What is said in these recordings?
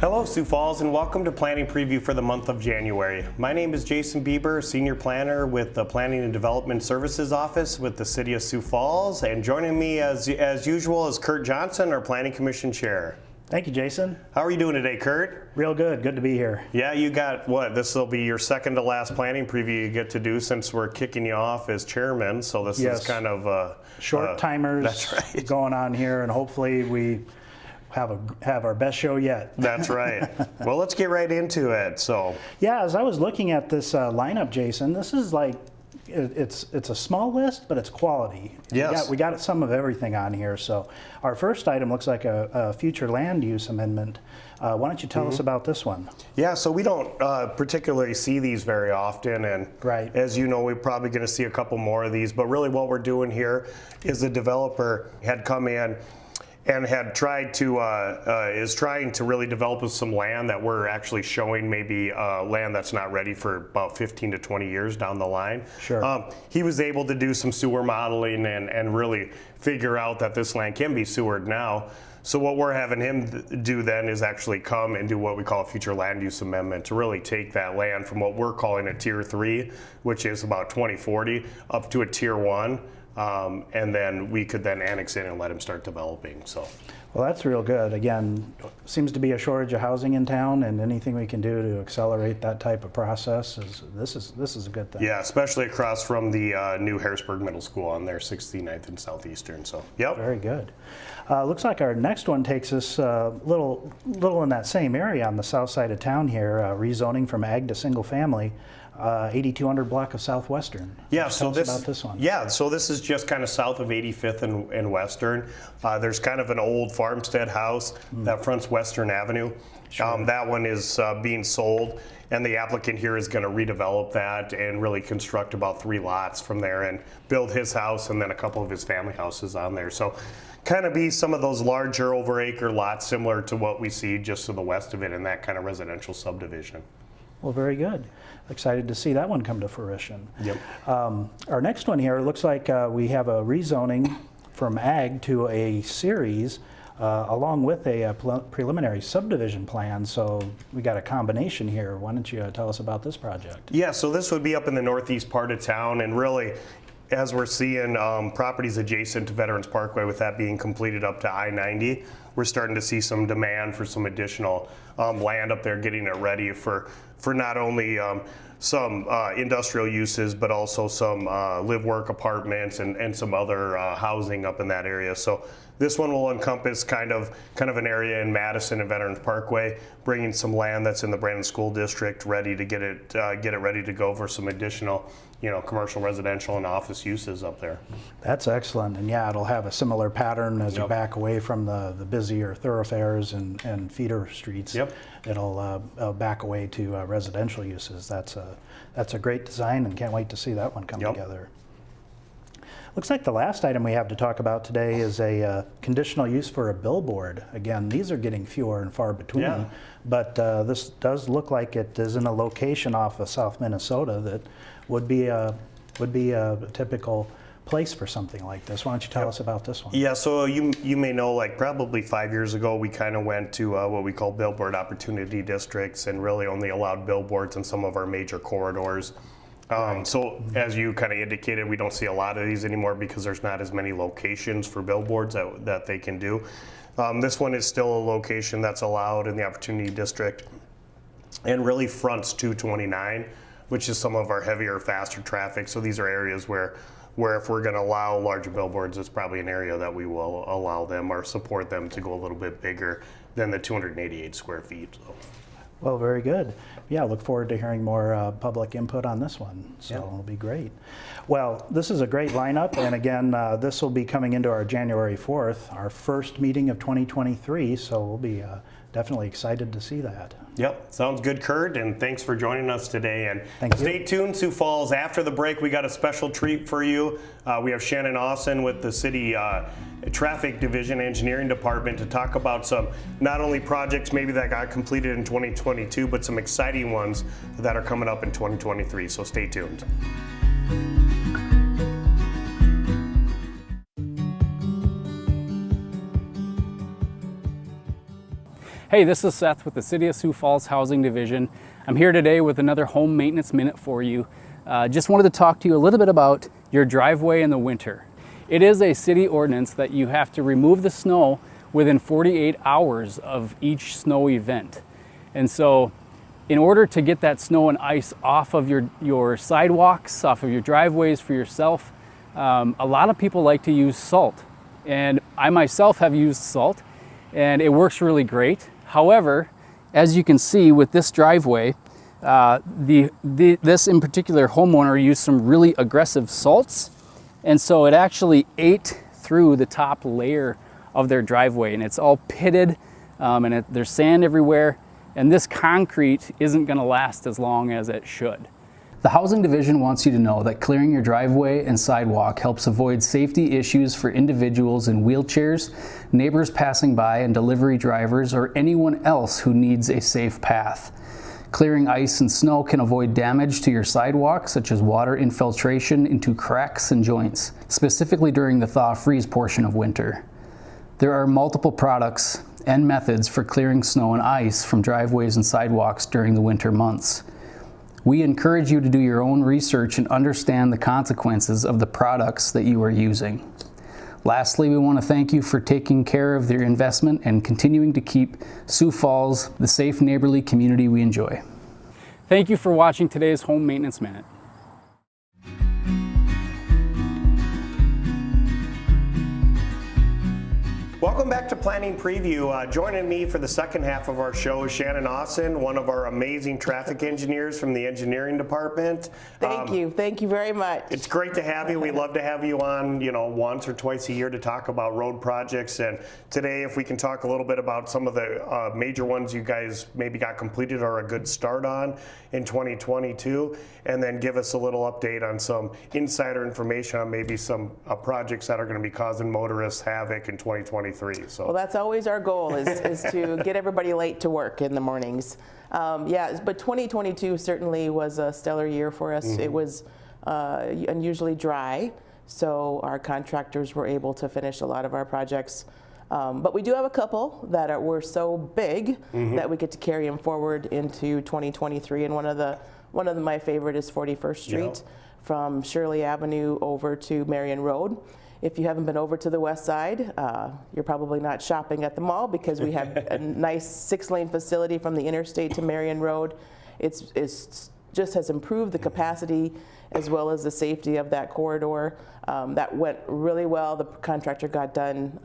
Hello, Sioux Falls, and welcome to Planning Preview for the month of January. My name is Jason Bieber, Senior Planner with the Planning and Development Services Office with the City of Sioux Falls, and joining me as usual is Kurt Johnson, our Planning Commission Chair. Thank you, Jason. How are you doing today, Kurt? Real good. Good to be here. Yeah, you got what? This will be your second to last planning preview you get to do since we're kicking you off as chairman. So this is kind of short timers that's right. going on here, and hopefully we have our best show yet. That's right. Well, let's get right into it. So yeah, as I was looking at this lineup, Jason, this is like it's a small list, but it's quality. Yes. We got some of everything on here. So our first item looks like a future land use amendment. Why don't you tell us about this one? Yeah, so we don't particularly see these very often, and right. As you know, we're probably going to see a couple more of these, but really what we're doing here is the developer had come in and had tried to is trying to really develop some land that we're actually showing maybe land that's not ready for about 15 to 20 years down the line. Sure. He was able to do some sewer modeling and really figure out that this land can be sewered now. So what we're having him do then is actually come and do what we call a future land use amendment to really take that land from what we're calling a tier 3, which is about 2040, up to a tier 1. And then we could then annex in and let him start developing. So, well, that's real good. Again, seems to be a shortage of housing in town, and anything we can do to accelerate that type of process this is a good thing. Yeah, especially across from the new Harrisburg Middle School on their 69th and Southeastern. So, yep. Very good. Looks like our next one takes us a little in that same area on the south side of town here, rezoning from ag to single family. 8200 block of Southwestern. Yeah, so tell us about this one. Yeah, so this is just kind of south of 85th and Western. There's kind of an old farmstead house that fronts Western Avenue. Sure. That one is being sold, and the applicant here is going to redevelop that and really construct about 3 lots from there and build his house and then a couple of his family houses on there. So kind of be some of those larger over acre lots similar to what we see just to the west of it in that kind of residential subdivision. Well, very good. Excited to see that one come to fruition. Yep. Our next one here looks like we have a rezoning from ag to a series along with a preliminary subdivision plan. So we got a combination here. Why don't you tell us about this project? Yeah, so this would be up in the northeast part of town, and really as we're seeing properties adjacent to Veterans Parkway with that being completed up to I-90, we're starting to see some demand for some additional land up there, getting it ready for not only some industrial uses, but also some live-work apartments and some other housing up in that area. So this one will encompass kind of an area in Madison and Veterans Parkway, bringing some land that's in the Brandon School District ready to get it ready to go for some additional, commercial, residential, and office uses up there. That's excellent, and yeah, it'll have a similar pattern as you back away from the busier thoroughfares and feeder streets. Yep. It'll back away to residential uses. That's a great design, and can't wait to see that one come together. Looks like the last item we have to talk about today is a conditional use for a billboard. Again, these are getting fewer and far between, but this does look like it is in a location off of South Minnesota that would be a typical place for something like this. Why don't you tell us about this one? Yeah, so you may know, like probably 5 years ago, we kind of went to what we call billboard opportunity districts and really only allowed billboards in some of our major corridors. So as you kind of indicated, we don't see a lot of these anymore because there's not as many locations for billboards that they can do. This one is still a location that's allowed in the Opportunity District and really fronts 229, which is some of our heavier, faster traffic. So these are areas where if we're going to allow larger billboards, it's probably an area that we will allow them or support them to go a little bit bigger than the 288 square feet. So. Well, very good. Yeah, look forward to hearing more public input on this one. So it'll be great. Well, this is a great lineup, and again, this will be coming into our January 4th, our first meeting of 2023. So we'll be definitely excited to see that. Yep, sounds good, Kurt, and thanks for joining us today. And stay tuned, Sioux Falls. After the break, we got a special treat for you. We have Shannon Austin with the City Traffic Division Engineering Department to talk about some not only projects maybe that got completed in 2022, but some exciting ones that are coming up in 2023. So stay tuned. Hey, this is Seth with the City of Sioux Falls Housing Division. I'm here today with another Home Maintenance Minute for you. Just wanted to talk to you a little bit about your driveway in the winter. It is a city ordinance that you have to remove the snow within 48 hours of each snow event. And so in order to get that snow and ice off of your sidewalks, off of your driveways for yourself, a lot of people like to use salt. And I myself have used salt, and it works really great. However, as you can see with this driveway, this in particular homeowner used some really aggressive salts, and so it actually ate through the top layer of their driveway, and it's all pitted, and there's sand everywhere, and this concrete isn't going to last as long as it should. The Housing Division wants you to know that clearing your driveway and sidewalk helps avoid safety issues for individuals in wheelchairs, neighbors passing by, and delivery drivers, or anyone else who needs a safe path. Clearing ice and snow can avoid damage to your sidewalk, such as water infiltration into cracks and joints, specifically during the thaw-freeze portion of winter. There are multiple products and methods for clearing snow and ice from driveways and sidewalks during the winter months. We encourage you to do your own research and understand the consequences of the products that you are using. Lastly, we want to thank you for taking care of your investment and continuing to keep Sioux Falls the safe neighborly community we enjoy. Thank you for watching today's Home Maintenance Minute. Welcome back to Planning Preview. Joining me for the second half of our show is Shannon Austin, one of our amazing traffic engineers from the engineering department. Thank you very much. It's great to have you. We love to have you on, once or twice a year to talk about road projects. And today, if we can talk a little bit about some of the major ones you guys maybe got completed or a good start on in 2022, and then give us a little update on some insider information on maybe some projects that are going to be causing motorists havoc in 2023. So. Well, that's always our goal is to get everybody late to work in the mornings. But 2022 certainly was a stellar year for us. Mm-hmm. It was unusually dry, so our contractors were able to finish a lot of our projects. But we do have a couple that were so big mm-hmm. that we get to carry them forward into 2023. And one of my favorite is 41st Street from Shirley Avenue over to Marion Road. If you haven't been over to the west side, you're probably not shopping at the mall because we have a nice 6-lane facility from the interstate to Marion Road. It's just has improved the capacity as well as the safety of that corridor. That went really well. The contractor got done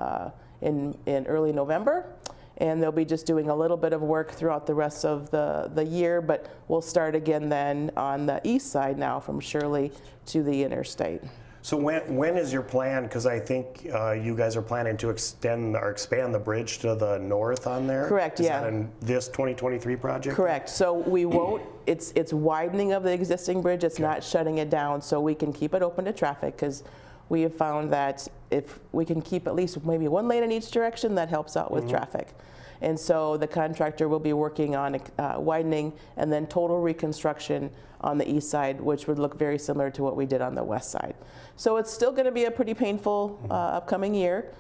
in early November, and they'll be just doing a little bit of work throughout the rest of the year, but we'll start again then on the east side now from Shirley to the interstate. So when is your plan? Because I think you guys are planning to extend or expand the bridge to the north on there. Correct. Is that in this 2023 project? Correct. So we won't. It's widening of the existing bridge. It's not shutting it down, so we can keep it open to traffic. Because we have found that if we can keep at least maybe one lane in each direction, that helps out with mm-hmm. traffic. And so the contractor will be working on widening and then total reconstruction on the east side, which would look very similar to what we did on the west side. So it's still going to be a pretty painful upcoming year.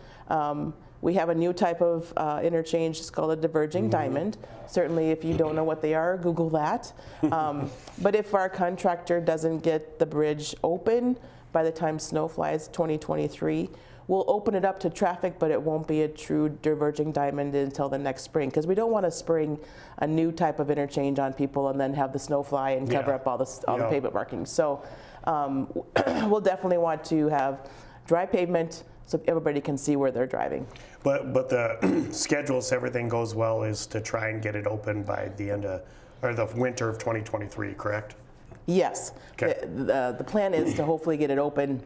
We have a new type of interchange. It's called a diverging mm-hmm. diamond. Certainly, if you don't know what they are, Google that. But if our contractor doesn't get the bridge open by the time snow flies 2023, we'll open it up to traffic, but it won't be a true diverging diamond until the next spring, because we don't want to spring a new type of interchange on people and then have the snow fly and cover up all the pavement markings. So we'll definitely want to have dry pavement so everybody can see where they're driving. But the schedule, if everything goes well, is to try and get it open by the end of, or the winter of 2023, correct? Yes. Okay. The plan is to hopefully get it open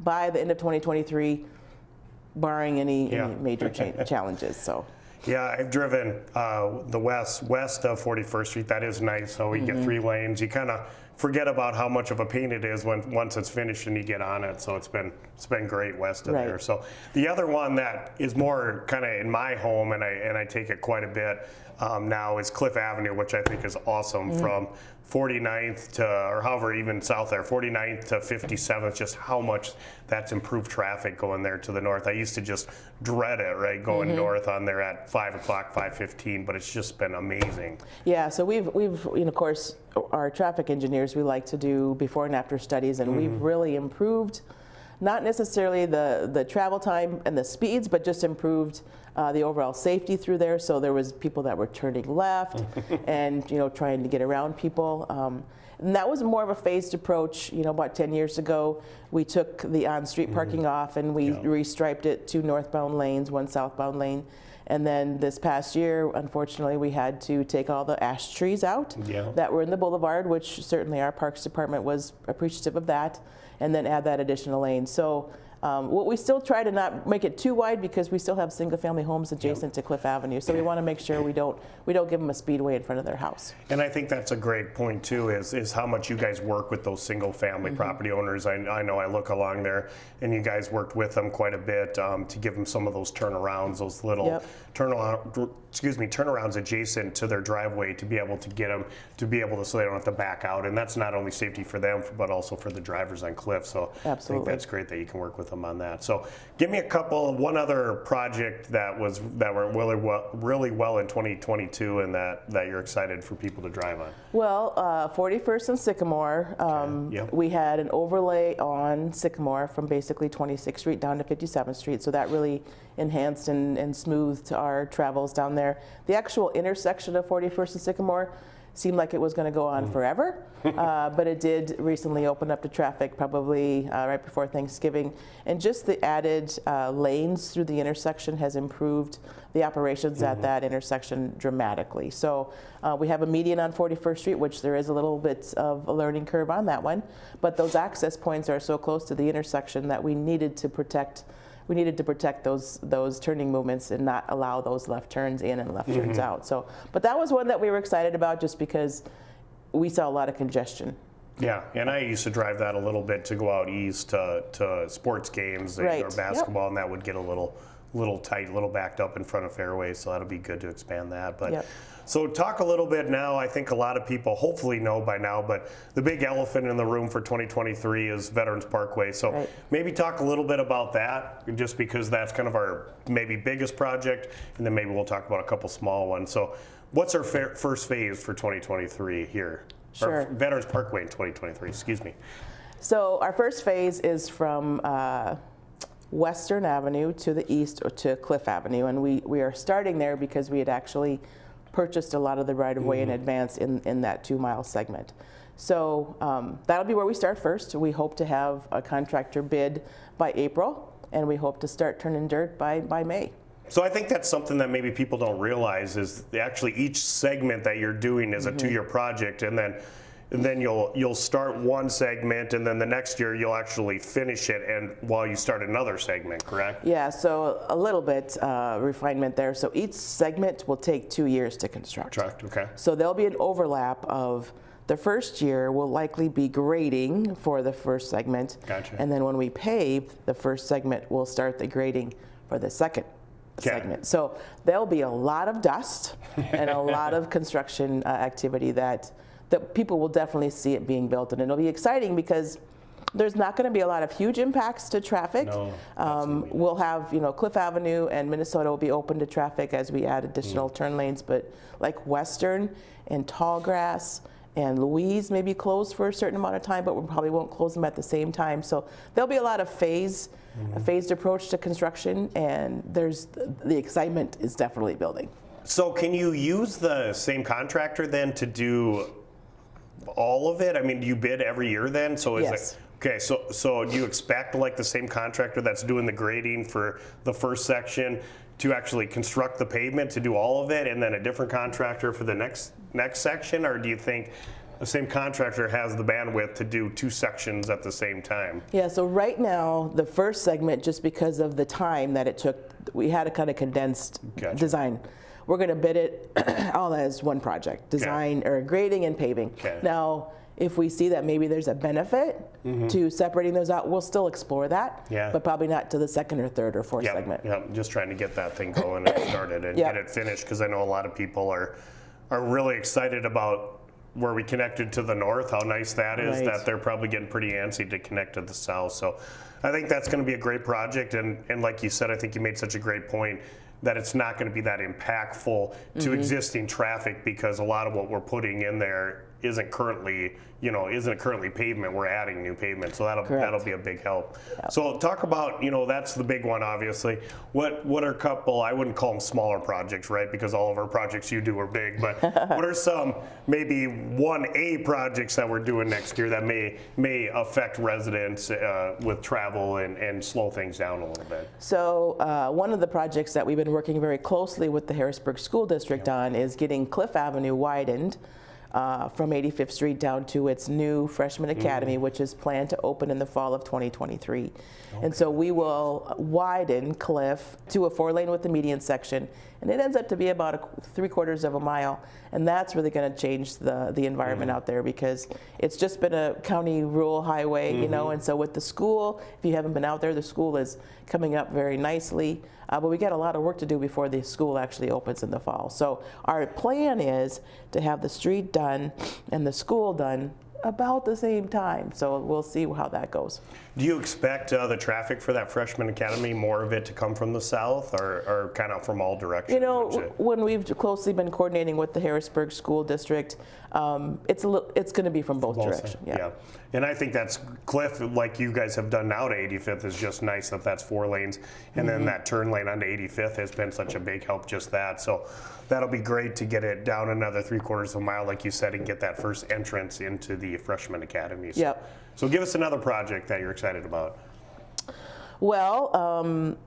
by the end of 2023, barring any major challenges. So. Yeah, I've driven the west of 41st Street. That is nice. So we mm-hmm. get 3 lanes. You kind of forget about how much of a pain it is once it's finished and you get on it. So it's been great west of Right. there. So the other one that is more kind of in my home, and I take it quite a bit now, is Cliff Avenue, which I think is awesome. From 49th to, or however, even south there, 49th to 57th, just how much that's improved traffic going there to the north. I used to just dread it, right, going north on there at 5 o'clock, 5:15, but it's just been amazing. Yeah, so we've of course, our traffic engineers, we like to do before and after studies, and we've really improved, not necessarily the travel time and the speeds, but just improved the overall safety through there. So there was people that were turning left and trying to get around people. And that was more of a phased approach. About 10 years ago, we took the on-street parking off and we restriped it 2 northbound lanes, 1 southbound lane. And then this past year, unfortunately, we had to take all the ash trees out that were in the boulevard, which certainly our Parks Department was appreciative of that, and then add that additional lane. So we still try to not make it too wide because we still have single-family homes adjacent to Cliff Avenue. So we want to make sure we don't give them a speedway in front of their house. And I think that's a great point too, is how much you guys work with those single-family property owners. I know I look along there, and you guys worked with them quite a bit to give them some of those turnarounds, those little turnarounds adjacent to their driveway to be able to get them so they don't have to back out. And that's not only safety for them, but also for the drivers on Cliff. So Absolutely. I think that's great that you can work with them on that. So give me one other project that went really well in 2022 and that you're excited for people to drive on. Well, 41st and Sycamore, we had an overlay on Sycamore from basically 26th Street down to 57th Street. So that really enhanced and smoothed our travels down there. The actual intersection of 41st and Sycamore seemed like it was going to go on forever, but it did recently open up to traffic probably right before Thanksgiving. And just the added lanes through the intersection has improved the operations at that intersection dramatically. So we have a median on 41st Street, which there is a little bit of a learning curve on that one, but those access points are so close to the intersection that we needed to protect those turning movements and not allow those left turns in and left turns out. So, but that was one that we were excited about just because we saw a lot of congestion. Yeah, and I used to drive that a little bit to go out east to sports games or basketball, and that would get a little tight, a little backed up in front of fairways, so that'll be good to expand that. But so talk a little bit now. I think a lot of people hopefully know by now, but the big elephant in the room for 2023 is Veterans Parkway. So maybe talk a little bit about that, just because that's kind of our maybe biggest project, and then maybe we'll talk about a couple small ones. So what's our first phase for 2023 here? Sure. Or Veterans Parkway in 2023, excuse me. So our first phase is from Western Avenue to the east or to Cliff Avenue, and we are starting there because we had actually purchased a lot of the right-of-way in advance in that 2-mile segment. So that'll be where we start first. We hope to have a contractor bid by April, and we hope to start turning dirt by May. So I think that's something that maybe people don't realize is actually each segment that you're doing is a 2-year project, and then you'll start one segment, and then the next year you'll actually finish it, and while you start another segment, correct? Yeah, so a little bit refinement there. So each segment will take 2 years to construct. Okay. So there'll be an overlap of the first year will likely be grading for the first segment. Gotcha. And then when we pave the first segment, we'll start the grading for the second segment. So there'll be a lot of dust and a lot of construction activity that people will definitely see it being built, and it'll be exciting because there's not going to be a lot of huge impacts to traffic. No, we'll have, Cliff Avenue and Minnesota will be open to traffic as we add additional turn lanes, but like Western and Tallgrass and Louise may be closed for a certain amount of time, but we probably won't close them at the same time. So there'll be a lot of phased approach to construction, and the excitement is definitely building. So can you use the same contractor then to do all of it? I mean, do you bid every year then? So Yes. Okay, so do you expect like the same contractor that's doing the grading for the first section to actually construct the pavement to do all of it, and then a different contractor for the next section? Or do you think the same contractor has the bandwidth to do 2 sections at the same time? Yeah, so right now, the first segment, just because of the time that it took, we had a kind of condensed design. We're going to bid it all as one project, design or grading and paving. Okay. Now, If we see that maybe there's a benefit to separating those out, we'll still explore that, Yeah. but probably not to the second or third or fourth segment. Yeah, just trying to get that thing going and started and Yep. get it finished, because I know a lot of people are really excited about where we connected to the north, how nice that is, Right. that they're probably getting pretty antsy to connect to the south. So I think that's going to be a great project, and like you said, I think you made such a great point that it's not going to be that impactful to existing traffic, because a lot of what we're putting in there isn't currently pavement. We're adding new pavement, so that'll be a big help. Yep. So talk about, that's the big one, obviously. What are a couple, I wouldn't call them smaller projects, right? Because all of our projects you do are big, but what are some maybe 1A projects that we're doing next year that may affect residents with travel and slow things down a little bit? So one of the projects that we've been working very closely with the Harrisburg School District on is getting Cliff Avenue widened from 85th Street down to its new Freshman Academy, which is planned to open in the fall of 2023. And so we will widen Cliff to a 4-lane with the median section, and it ends up to be about 3/4 of a mile. And that's really going to change the environment out there, because it's just been a county rural highway, and so with the school, if you haven't been out there, the school is coming up very nicely. But we got a lot of work to do before the school actually opens in the fall. So our plan is to have the street done and the school done about the same time. So we'll see how that goes. Do you expect the traffic for that Freshman Academy, more of it to come from the south, or kind of from all directions? When we've closely been coordinating with the Harrisburg School District, it's going to be from both directions. Yeah. And I think that's Cliff, like you guys have done now to 85th, is just nice that that's 4 lanes. And then that turn lane onto 85th has been such a big help, just that. So that'll be great to get it down another 3/4 of a mile, like you said, and get that first entrance into the Freshman Academy. So, Yep. So give us another project that you're excited about. Well,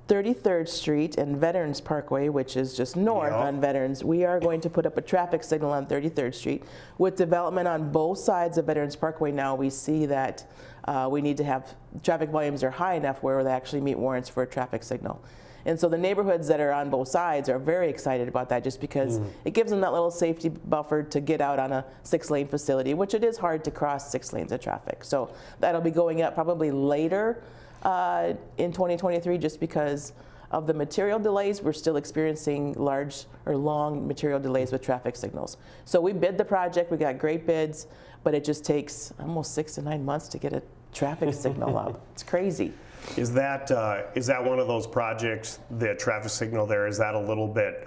33rd Street and Veterans Parkway, which is just north on Veterans, we are going to put up a traffic signal on 33rd Street. With development on both sides of Veterans Parkway now, we see that we need to have traffic volumes are high enough where they actually meet warrants for a traffic signal. And so the neighborhoods that are on both sides are very excited about that, just because it gives them that little safety buffer to get out on a 6-lane facility, which it is hard to cross 6 lanes of traffic. So that'll be going up probably later in 2023, just because of the material delays. We're still experiencing large or long material delays with traffic signals. So we bid the project, we got great bids, but it just takes almost 6 to 9 months to get a traffic signal up. It's crazy. Is that one of those projects, the traffic signal there, is that a little bit,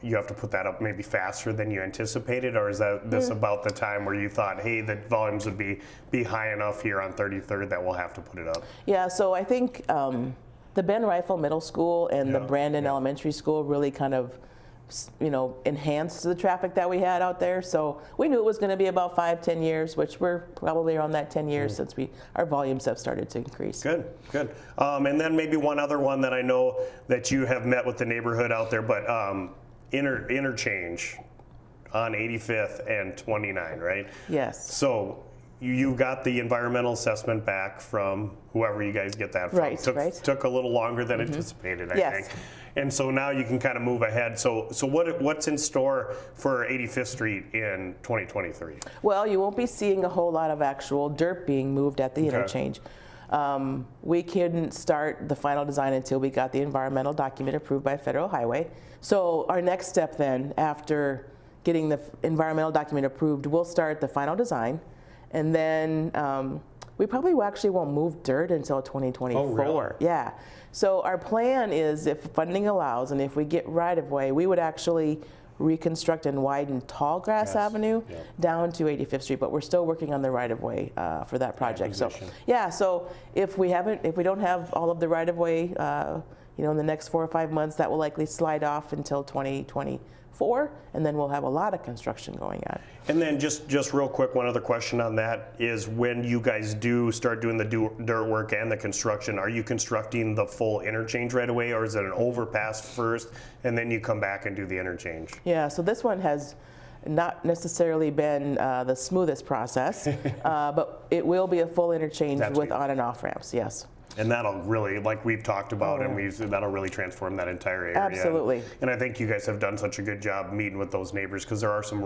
you have to put that up maybe faster than you anticipated, or is that this about the time where you thought, hey, the volumes would be high enough here on 33rd that we'll have to put it up? Yeah, so I think the Ben Rifle Middle School and the Brandon Elementary School really kind of enhanced the traffic that we had out there. So we knew it was going to be about 5-10 years, which we're probably around that 10 years since our volumes have started to increase. Good. And then maybe one other one that I know that you have met with the neighborhood out there, but interchange on 85th and 29, right? Yes. So you got the environmental assessment back from whoever you guys get that from. Right. Took a little longer than anticipated, I Yes. think. And so now you can kind of move ahead. So what's in store for 85th Street in 2023? Well, you won't be seeing a whole lot of actual dirt being moved at the interchange. We couldn't start the final design until we got the environmental document approved by Federal Highway. So our next step then, after getting the environmental document approved, we'll start the final design. And then we probably actually won't move dirt until 2024. Oh, really? Yeah. So our plan is, if funding allows and if we get right of way, we would actually reconstruct and widen Tallgrass Avenue down to 85th Street, but we're still working on the right of way for that project. So so if we don't have all of the right of way, in the next 4 or 5 months, that will likely slide off until 2024, and then we'll have a lot of construction going on. And then just real quick, one other question on that is, when you guys do start doing the dirt work and the construction, are you constructing the full interchange right away, or is it an overpass first and then you come back and do the interchange? Yeah, so this one has not necessarily been the smoothest process, but it will be a full interchange with on and off ramps, yes. And that'll really, like we've talked about, and that'll really transform that entire area. Absolutely. And I think you guys have done such a good job meeting with those neighbors, because there are some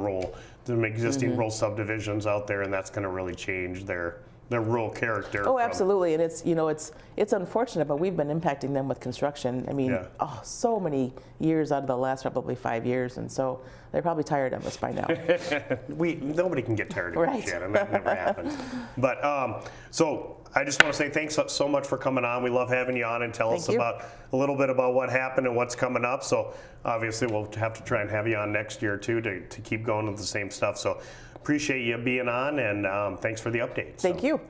existing rural subdivisions out there, and that's going to really change their rural character. Oh, absolutely, and it's unfortunate, but we've been impacting them with construction. I mean, so many years out of the last probably 5 years, and so they're probably tired of us by now. Nobody can get tired of Right. it, Shannon. That never happens. But so I just want to say thanks so much for coming on. We love having you on and tell us about a little bit about what happened and what's coming up. So obviously we'll have to try and have you on next year too to keep going with the same stuff. So appreciate you being on, and thanks for the updates. Thank you.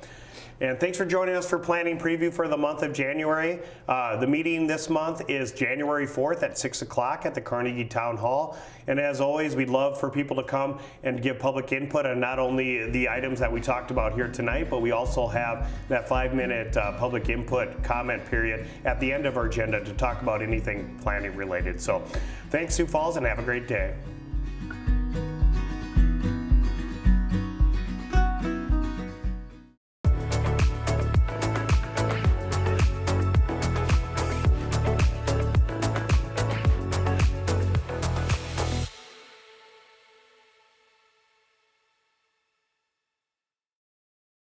And thanks for joining us for Planning Preview for the month of January. The meeting this month is January 4th at 6 o'clock at the Carnegie Town Hall. And as always, we'd love for people to come and give public input on not only the items that we talked about here tonight, but we also have that 5-minute public input comment period at the end of our agenda to talk about anything planning related. So thanks, Sioux Falls, and have a great day.